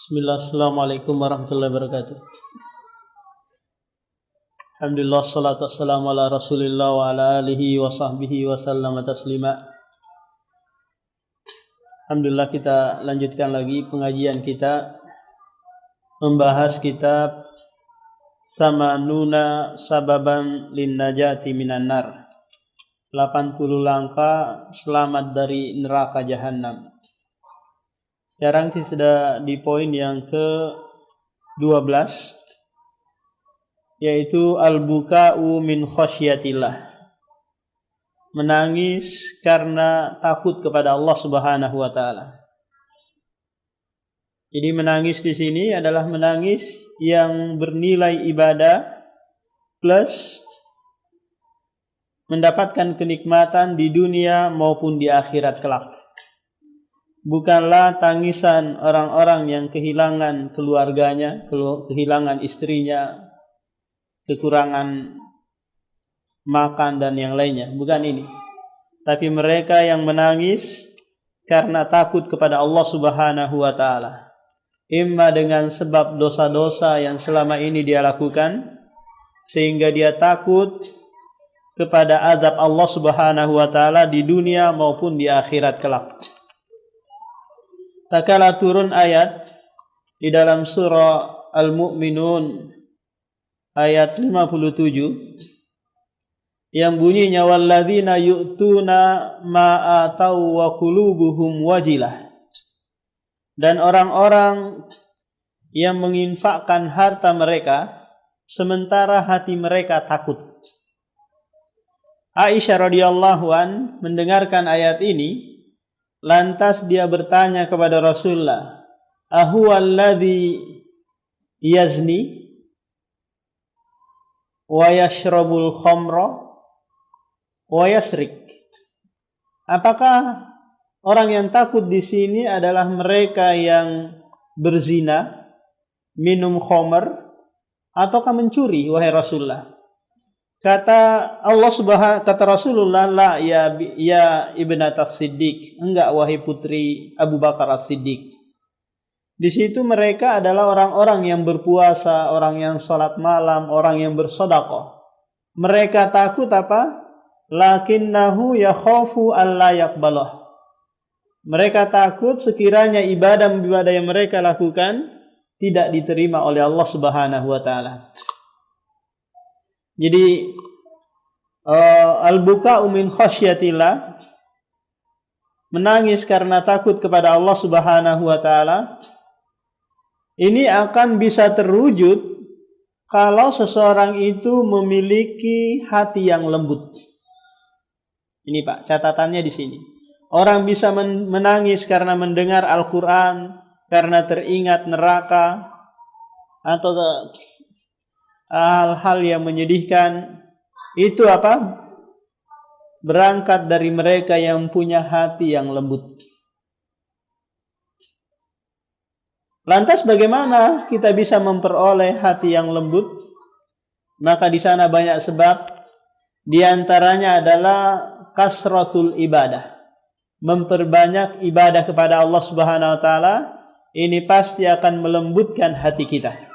Bismillah, assalamualaikum warahmatullahi wabarakatuh. Alhamdulillah, salatu wassalamu ala rasulillah wa ala alihi wa sahbihi wa sallama taslima. Alhamdulillah, kita lanjutkan lagi pengajian kita membahas kitab Samanuna Sababan Lin Najati Minan Nar, 80 langkah selamat dari neraka jahanam. Sekarang kita sudah di poin yang ke-12, yaitu al-buka'u min khasyatillah. Menangis karena takut kepada Allah Subhanahu wa taala. Jadi menangis di sini adalah menangis yang bernilai ibadah plus mendapatkan kenikmatan di dunia maupun di akhirat kelak. Bukanlah tangisan orang-orang yang kehilangan keluarganya, kehilangan istrinya, kekurangan makan dan yang lainnya. Bukan ini. Tapi mereka yang menangis karena takut kepada Allah Subhanahu wa taala. Imma dengan sebab dosa-dosa yang selama ini dia lakukan, sehingga dia takut kepada azab Allah Subhanahu wa taala di dunia maupun di akhirat kelak. Takala turun ayat di dalam surah Al-Mu'minun ayat 57 yang bunyinya walladzina yu'tuna ma atau wa qulubuhum wajilah, dan orang-orang yang menginfakkan harta mereka sementara hati mereka takut. Aisyah radhiyallahu an mendengarkan ayat ini, lantas dia bertanya kepada Rasulullah, ahuwalladzi yazni wa yashrabul khamra wa yasrik. Apakah orang yang takut di sini adalah mereka yang berzina, minum khamr, ataukah mencuri, wahai Rasulullah? Kata Rasulullah, la ya ibnat as-Siddiq, enggak wahai putri Abu Bakar as-Siddiq. Di situ mereka adalah orang-orang yang berpuasa, orang yang salat malam, orang yang bersedekah. Mereka takut apa? Lakinnahu yakhafu alla yaqbalah. Mereka takut sekiranya ibadah yang mereka lakukan tidak diterima oleh Allah Subhanahu wa taala. Jadi al-buka'u min khasyatillah, menangis karena takut kepada Allah Subhanahu wa taala, ini akan bisa terwujud kalau seseorang itu memiliki hati yang lembut. Ini Pak, catatannya di sini. Orang bisa menangis karena mendengar Al-Qur'an, karena teringat neraka atau hal-hal yang menyedihkan. Itu apa? Berangkat dari mereka yang punya hati yang lembut. Lantas bagaimana kita bisa memperoleh hati yang lembut? Maka di sana banyak sebab. Di antaranya adalah kasratul ibadah. Memperbanyak ibadah kepada Allah Subhanahu wa taala, ini pasti akan melembutkan hati kita.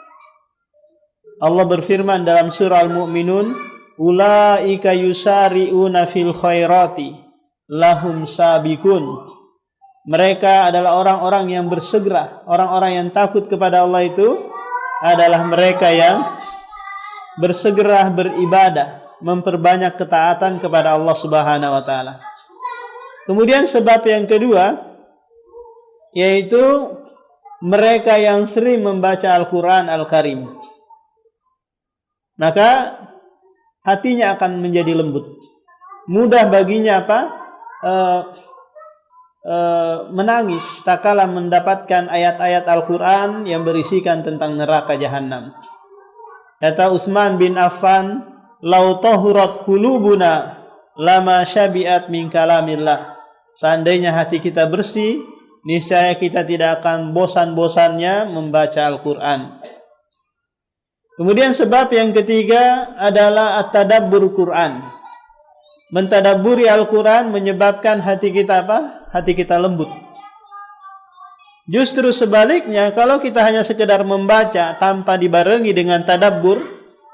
Allah berfirman dalam surah Al-Mu'minun, ulaika yusari'una fil khairati lahum sabikun. Mereka adalah orang-orang yang bersegera, orang-orang yang takut kepada Allah itu adalah mereka yang bersegera beribadah, memperbanyak ketaatan kepada Allah Subhanahu wa taala. Kemudian sebab yang kedua, yaitu mereka yang sering membaca Al-Qur'an Al-Karim. Maka hatinya akan menjadi lembut. Mudah baginya apa? Menangis tatkala mendapatkan ayat-ayat Al-Qur'an yang berisikan tentang neraka jahanam. Kata Utsman bin Affan, "Lau tahurat qulubuna lama syabi'at min kalamillah." Seandainya hati kita bersih, niscaya kita tidak akan bosan-bosannya membaca Al-Qur'an. Kemudian sebab yang ketiga adalah at-tadabbur Quran. Mentadabburi Al-Quran menyebabkan hati kita apa? Hati kita lembut. Justru sebaliknya, kalau kita hanya sekedar membaca tanpa dibarengi dengan tadabbur,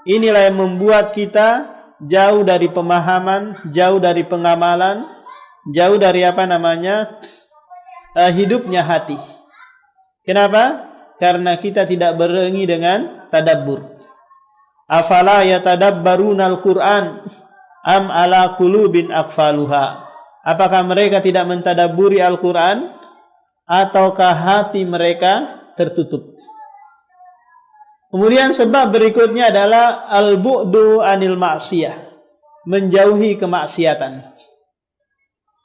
inilah yang membuat kita jauh dari pemahaman, jauh dari pengamalan, jauh dari hidupnya hati. Kenapa? Karena kita tidak barengi dengan tadabbur. Afala yatadabbarunal Qur'an am ala qulubin aqfaluha. Apakah mereka tidak mentadabburi Al-Qur'an ataukah hati mereka tertutup? Kemudian sebab berikutnya adalah al-bu'du anil ma'siyah, menjauhi kemaksiatan.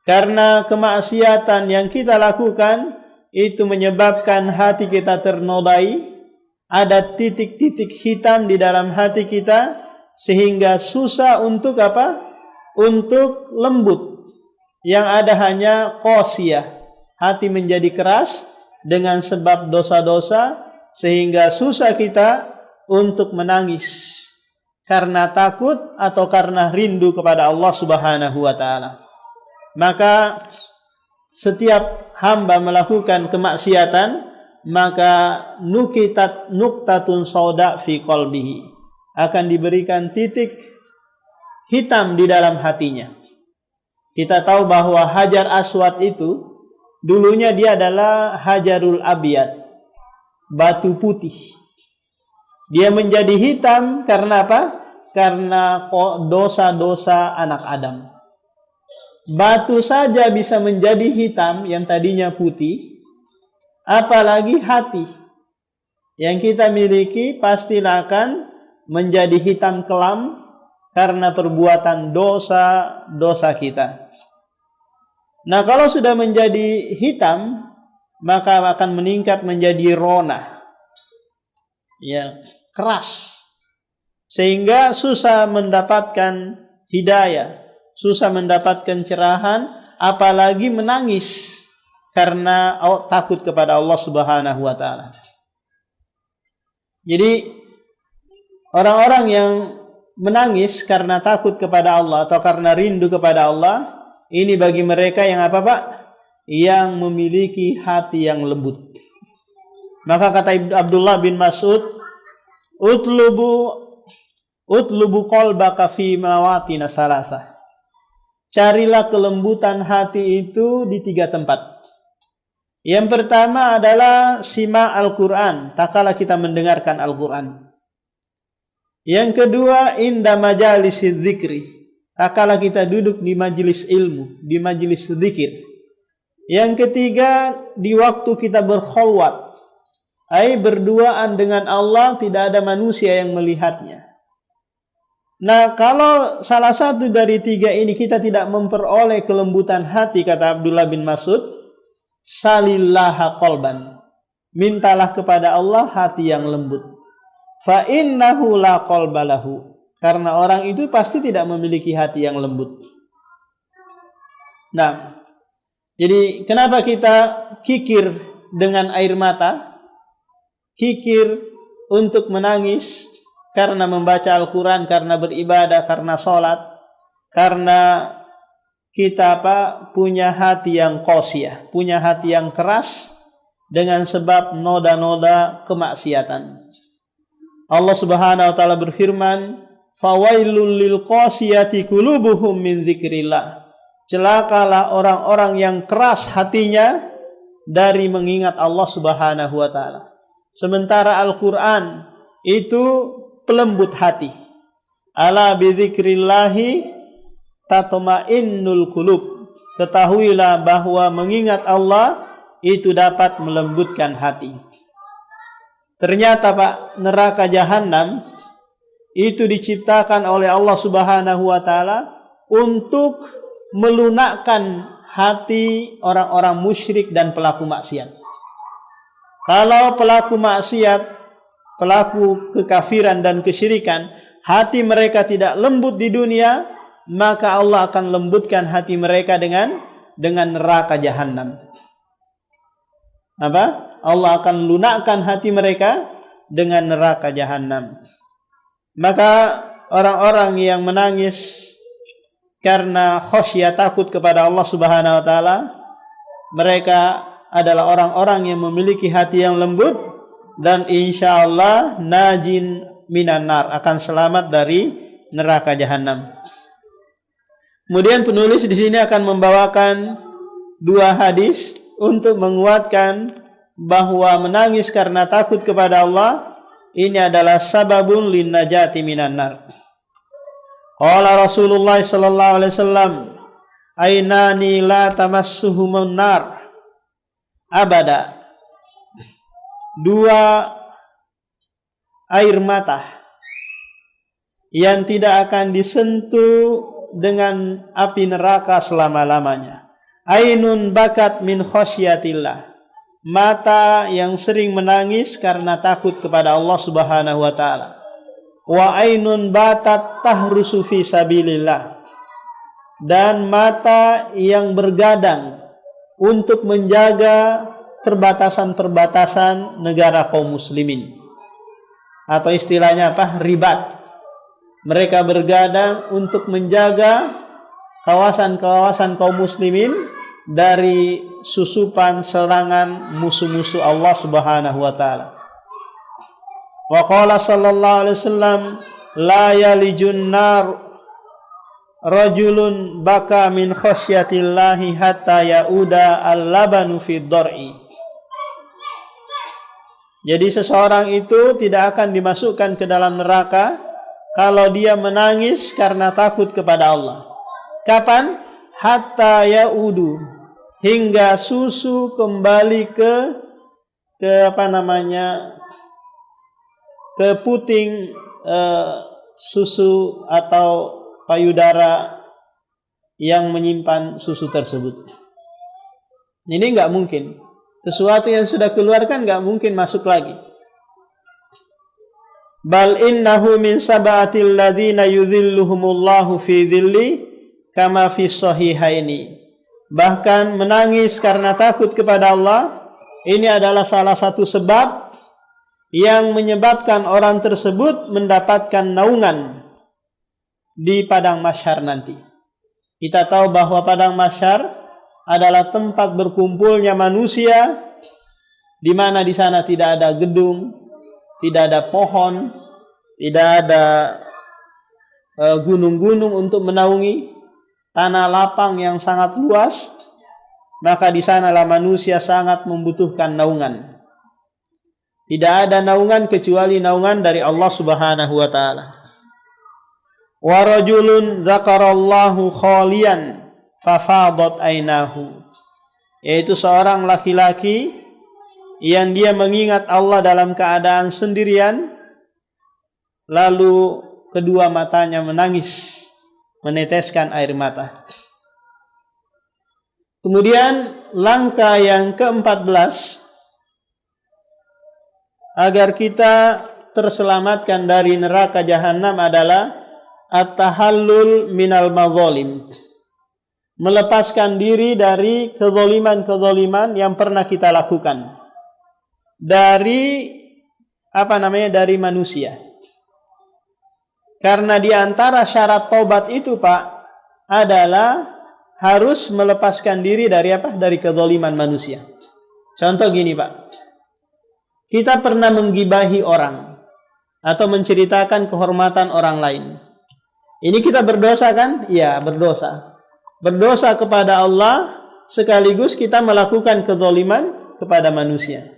Karena kemaksiatan yang kita lakukan itu menyebabkan hati kita ternodai, ada titik-titik hitam di dalam hati kita sehingga susah untuk Untuk lembut. Yang ada hanya qasiyah, hati menjadi keras dengan sebab dosa-dosa sehingga susah kita untuk menangis karena takut atau karena rindu kepada Allah Subhanahu wa taala. Maka setiap hamba melakukan kemaksiatan, maka nuktatun sauda fi qalbihi, akan diberikan titik hitam di dalam hatinya. Kita tahu bahwa Hajar Aswad itu dulunya dia adalah Hajarul Abyad, batu putih. Dia menjadi hitam karena apa? Karena dosa-dosa anak Adam. Batu saja bisa menjadi hitam yang tadinya putih, apalagi hati yang kita miliki pastilah akan menjadi hitam kelam karena perbuatan dosa-dosa kita. Nah, kalau sudah menjadi hitam, maka akan meningkat menjadi rona. Ya, keras. Sehingga susah mendapatkan hidayah, susah mendapatkan cerahan, apalagi menangis karena takut kepada Allah Subhanahu wa taala. Jadi orang-orang yang menangis karena takut kepada Allah atau karena rindu kepada Allah, ini bagi mereka yang yang memiliki hati yang lembut. Maka kata Abdullah bin Mas'ud, utlubu qalbaka fi mawatin salasah. Carilah kelembutan hati itu di 3 tempat. Yang pertama adalah sima Al-Quran, tak kala kita mendengarkan Al-Quran. Yang kedua, inda majalis dzikri, tak kala kita duduk di majelis ilmu, di majelis zikir. Yang ketiga, di waktu kita berkhulwat, berduaan dengan Allah, tidak ada manusia yang melihatnya. Nah, kalau salah satu dari 3 ini kita tidak memperoleh kelembutan hati, kata Abdullah bin Mas'ud, salillaha qalban, mintalah kepada Allah hati yang lembut. Fa innahu la qalbalahu, karena orang itu pasti tidak memiliki hati yang lembut. Nah, jadi kenapa kita kikir dengan air mata, kikir untuk menangis karena membaca Al-Quran, karena beribadah, karena sholat, karena kita punya hati yang qasiyah, punya hati yang keras dengan sebab noda-noda kemaksiatan. Allah Subhanahu wa taala berfirman, "Fawailul lil qasiyati qulubuhum min dzikrillah." Celakalah orang-orang yang keras hatinya dari mengingat Allah Subhanahu wa taala. Sementara Al-Qur'an itu pelembut hati. Ala bi dzikrillahi tatma'innul qulub. Ketahuilah bahwa mengingat Allah itu dapat melembutkan hati. Ternyata neraka jahanam itu diciptakan oleh Allah Subhanahu wa taala untuk melunakkan hati orang-orang musyrik dan pelaku maksiat. Kalau pelaku maksiat, pelaku kekafiran dan kesyirikan, hati mereka tidak lembut di dunia, maka Allah akan lembutkan hati mereka dengan neraka jahanam. Allah akan lunakkan hati mereka dengan neraka jahanam. Maka orang-orang yang menangis karena khasyah, takut kepada Allah Subhanahu wa taala, mereka adalah orang-orang yang memiliki hati yang lembut, dan insya Allah najin minan nar, akan selamat dari neraka jahanam. Kemudian penulis di sini akan membawakan dua hadis untuk menguatkan bahwa menangis karena takut kepada Allah ini adalah sababun lin najati minan nar. Qala Rasulullah sallallahu alaihi wasallam, ainani la tamassuhumun nar abada. Dua air mata yang tidak akan disentuh dengan api neraka selama-lamanya. Ainun bakat min khasyatillah, mata yang sering menangis karena takut kepada Allah Subhanahu wa taala. Wa ainun batat tahrusu fi sabilillah, dan mata yang bergadang untuk menjaga perbatasan-perbatasan negara kaum muslimin. Atau istilahnya apa? Ribat. Mereka bergadang untuk menjaga kawasan-kawasan kaum muslimin dari susupan serangan musuh-musuh Allah Subhanahu wa taala. Wa qala sallallahu alaihi wasallam, la yalijun nar rajulun baka min khasyatillahi hatta yauda al-labanu fi dhar'i. Jadi seseorang itu tidak akan dimasukkan ke dalam neraka kalau dia menangis karena takut kepada Allah. Kapan? Hatta yaudu, hingga susu kembali ke ke puting susu atau payudara yang menyimpan susu tersebut. Ini enggak mungkin. Sesuatu yang sudah keluar kan enggak mungkin masuk lagi. Bal innahu min sab'atil ladzina yudhilluhumullahu fi dhilli kama fi sahihaini. Bahkan menangis karena takut kepada Allah ini adalah salah satu sebab yang menyebabkan orang tersebut mendapatkan naungan di padang mahsyar nanti. Kita tahu bahwa padang mahsyar adalah tempat berkumpulnya manusia, di mana di sana tidak ada gedung, tidak ada pohon, tidak ada gunung-gunung untuk menaungi, tanah lapang yang sangat luas. Maka di sanalah manusia sangat membutuhkan naungan. Tidak ada naungan kecuali naungan dari Allah Subhanahu wa taala. Wa rajulun dzakarallahu khalian fafadat ainahu, yaitu seorang laki-laki yang dia mengingat Allah dalam keadaan sendirian, lalu kedua matanya menangis, meneteskan air mata. Kemudian langkah yang ke-14 agar kita terselamatkan dari neraka jahanam adalah at-tahallul minal madzalim, melepaskan diri dari kezaliman-kezaliman yang pernah kita lakukan dari dari manusia. Karena di antara syarat taubat itu, Pak, adalah harus melepaskan diri dari dari kezaliman manusia. Contoh gini, Pak. Kita pernah menggibahi orang atau menceritakan kehormatan orang lain. Ini kita berdosa kan? Iya, berdosa. Berdosa kepada Allah sekaligus kita melakukan kezaliman kepada manusia.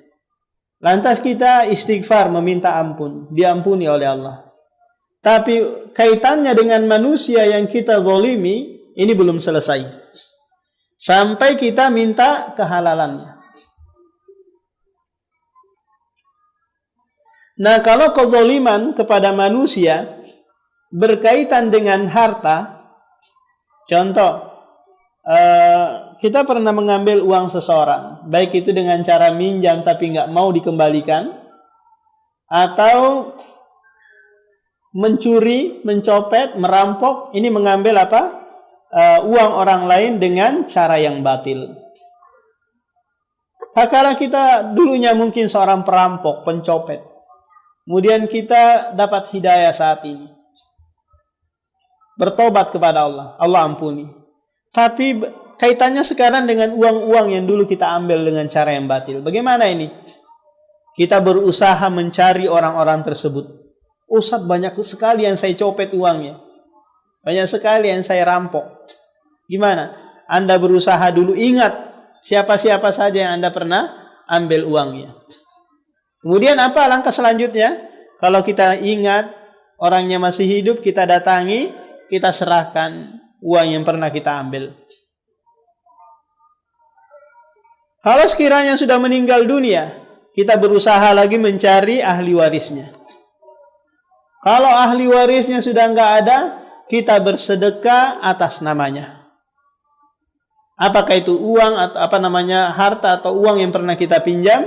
Lantas kita istighfar meminta ampun, diampuni oleh Allah. Tapi kaitannya dengan manusia yang kita zalimi ini belum selesai. Sampai kita minta kehalalannya. Nah, kalau kezaliman kepada manusia berkaitan dengan harta, contoh, kita pernah mengambil uang seseorang, baik itu dengan cara minjam tapi nggak mau dikembalikan, atau mencuri, mencopet, merampok, ini mengambil uang orang lain dengan cara yang batil. Kalau kita dulunya mungkin seorang perampok, pencopet, kemudian kita dapat hidayah saat ini, bertobat kepada Allah, Allah ampuni. Tapi kaitannya sekarang dengan uang-uang yang dulu kita ambil dengan cara yang batil. Bagaimana ini? Kita berusaha mencari orang-orang tersebut. Ustaz, banyak sekali yang saya copet uangnya. Banyak sekali yang saya rampok. Gimana? Anda berusaha dulu, ingat siapa-siapa saja yang Anda pernah ambil uangnya. Kemudian apa langkah selanjutnya? Kalau kita ingat orangnya masih hidup, kita datangi, kita serahkan uang yang pernah kita ambil. Kalau sekiranya sudah meninggal dunia, kita berusaha lagi mencari ahli warisnya. Kalau ahli warisnya sudah enggak ada, kita bersedekah atas namanya. Apakah itu uang atau harta atau uang yang pernah kita pinjam?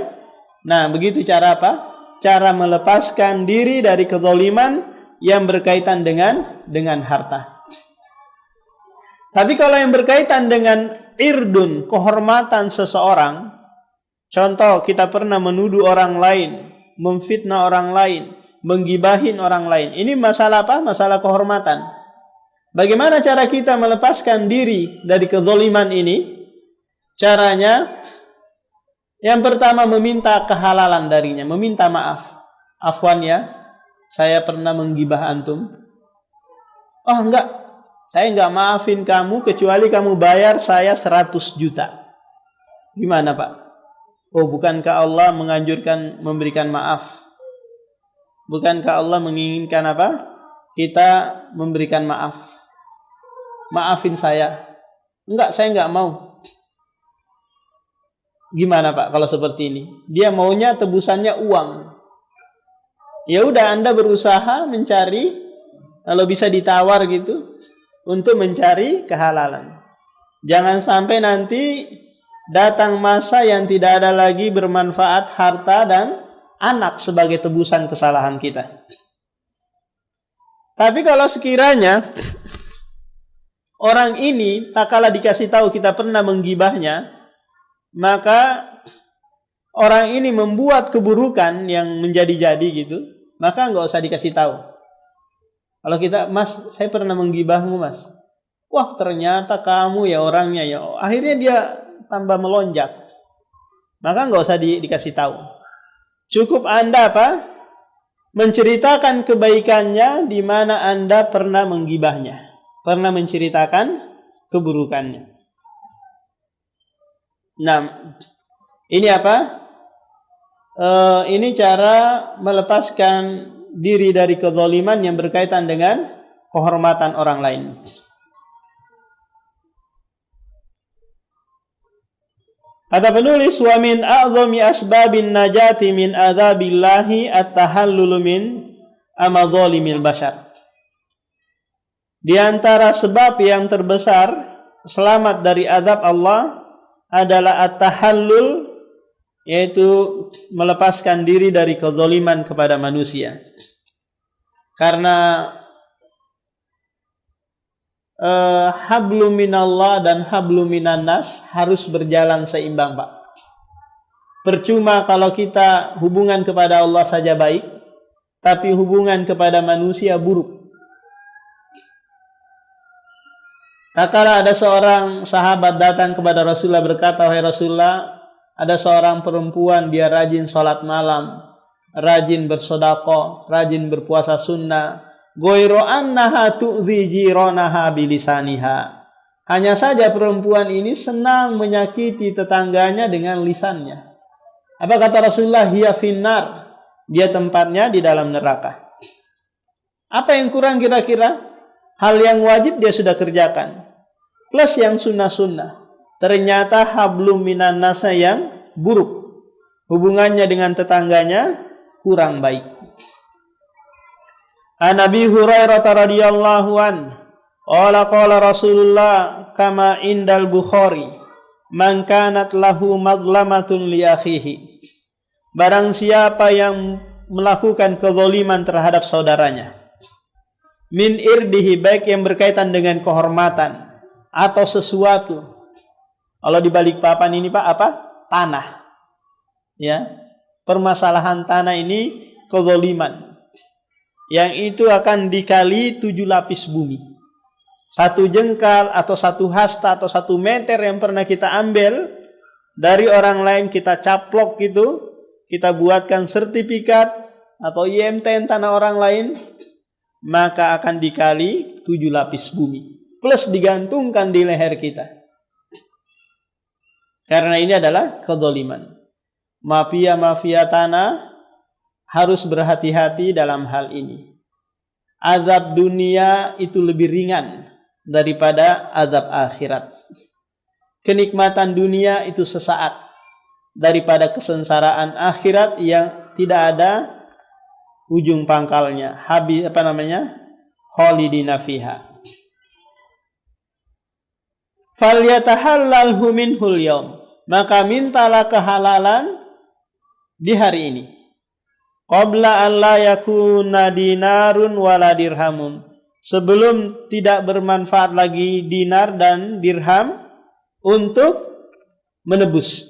Nah, begitu cara apa? Cara melepaskan diri dari kezaliman yang berkaitan dengan harta. Tapi kalau yang berkaitan dengan irdun, kehormatan seseorang, contoh kita pernah menuduh orang lain, memfitnah orang lain, menggibahin orang lain. Ini masalah apa? Masalah kehormatan. Bagaimana cara kita melepaskan diri dari kezaliman ini? Caranya, yang pertama meminta kehalalan darinya, meminta maaf. Afwan ya, saya pernah menggibah antum. Oh enggak, saya enggak maafin kamu kecuali kamu bayar saya 100 juta. Gimana Pak? Oh, bukankah Allah menganjurkan memberikan maaf? Bukankah Allah menginginkan apa? Kita memberikan maaf. Maafin saya. Enggak, saya enggak mau. Gimana Pak kalau seperti ini? Dia maunya tebusannya uang. Ya udah, Anda berusaha mencari, kalau bisa ditawar gitu, untuk mencari kehalalan. Jangan sampai nanti datang masa yang tidak ada lagi bermanfaat harta dan anak sebagai tebusan kesalahan kita. Tapi kalau sekiranya orang ini tak kala dikasih tahu kita pernah menggibahnya, maka orang ini membuat keburukan yang menjadi-jadi gitu, maka nggak usah dikasih tahu. Kalau kita, Mas, saya pernah menggibahmu, Mas. Wah, ternyata kamu ya orangnya ya. Akhirnya dia tambah melonjak. Maka nggak usah dikasih tahu. Cukup Anda apa? Menceritakan kebaikannya di mana Anda pernah menggibahnya, pernah menceritakan keburukannya. Nah, ini apa? Ini cara melepaskan diri dari kezaliman yang berkaitan dengan kehormatan orang lain. Kata penulis, wa min a'zami asbabin najati min adzabillahi at-tahallul min amadzalimil bashar. Di antara sebab yang terbesar selamat dari azab Allah adalah at-tahallul, yaitu melepaskan diri dari kezaliman kepada manusia. Karena hablum minallah dan hablum minannas harus berjalan seimbang, Pak. Percuma kalau kita hubungan kepada Allah saja baik, tapi hubungan kepada manusia buruk. Tak kala ada seorang sahabat datang kepada Rasulullah berkata, "Wahai Rasulullah, ada seorang perempuan, dia rajin sholat malam, rajin bersedekah, rajin berpuasa sunnah. Ghairu annaha tu'dhi jiranaha bilisaniha." Hanya saja perempuan ini senang menyakiti tetangganya dengan lisannya. Apa kata Rasulullah? Hiya finnar. Dia tempatnya di dalam neraka. Apa yang kurang kira-kira? Hal yang wajib dia sudah kerjakan, plus yang sunnah-sunnah. Ternyata hablum minan nasa yang buruk, hubungannya dengan tetangganya kurang baik. An Abi Hurairah radhiyallahu an qala Rasulullah kama indal Bukhari man kanat lahu madlamatun li akhihi. Barang siapa yang melakukan kezaliman terhadap saudaranya, min irdihi, baik yang berkaitan dengan kehormatan atau sesuatu. Kalau di balik papan ini Pak apa? Tanah. Ya. Permasalahan tanah ini kezaliman. Yang itu akan dikali 7 lapis bumi. Satu jengkal atau satu hasta atau 1 meter yang pernah kita ambil dari orang lain, kita caplok gitu, kita buatkan sertifikat atau IMTN tanah orang lain, maka akan dikali 7 lapis bumi plus digantungkan di leher kita. Karena ini adalah kezaliman. Mafia-mafia tanah harus berhati-hati dalam hal ini. Azab dunia itu lebih ringan daripada azab akhirat. Kenikmatan dunia itu sesaat daripada kesengsaraan akhirat yang tidak ada ujung pangkalnya. Khalidina fiha. Falyatahallalhu minhul yaum. Maka mintalah kehalalan di hari ini. Qabla an la yakuna dinarun wala dirhamun. Sebelum tidak bermanfaat lagi dinar dan dirham untuk menebus.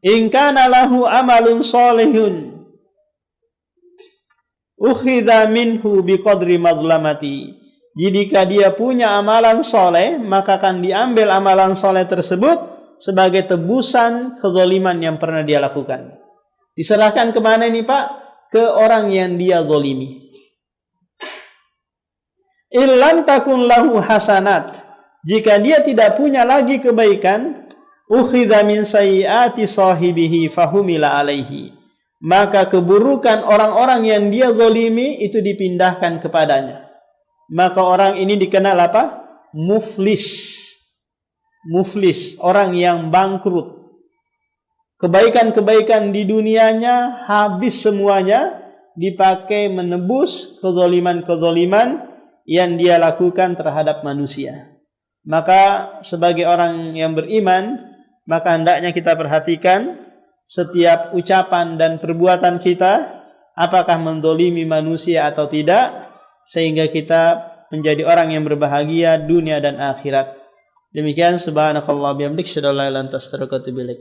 In kana lahu amalun sholihun ukhidha minhu biqadri madlamati. Jika dia punya amalan soleh, maka akan diambil amalan soleh tersebut sebagai tebusan kezaliman yang pernah dia lakukan. Diserahkan kemana ini Pak? Ke orang yang dia zalimi. Illam takun lahu hasanat. Jika dia tidak punya lagi kebaikan, ukhidha min sayyiati sahibihi fahumila alaihi. Maka keburukan orang-orang yang dia zalimi itu dipindahkan kepadanya. Maka orang ini dikenal apa? Muflis. Muflis, orang yang bangkrut. Kebaikan-kebaikan di dunianya habis semuanya dipakai menebus kezaliman-kezaliman yang dia lakukan terhadap manusia. Maka sebagai orang yang beriman, maka hendaknya kita perhatikan setiap ucapan dan perbuatan kita, apakah menzalimi manusia atau tidak, sehingga kita menjadi orang yang berbahagia dunia dan akhirat. Demikian, subhanakallah bihamdik, syadallah lantas terkatubilik.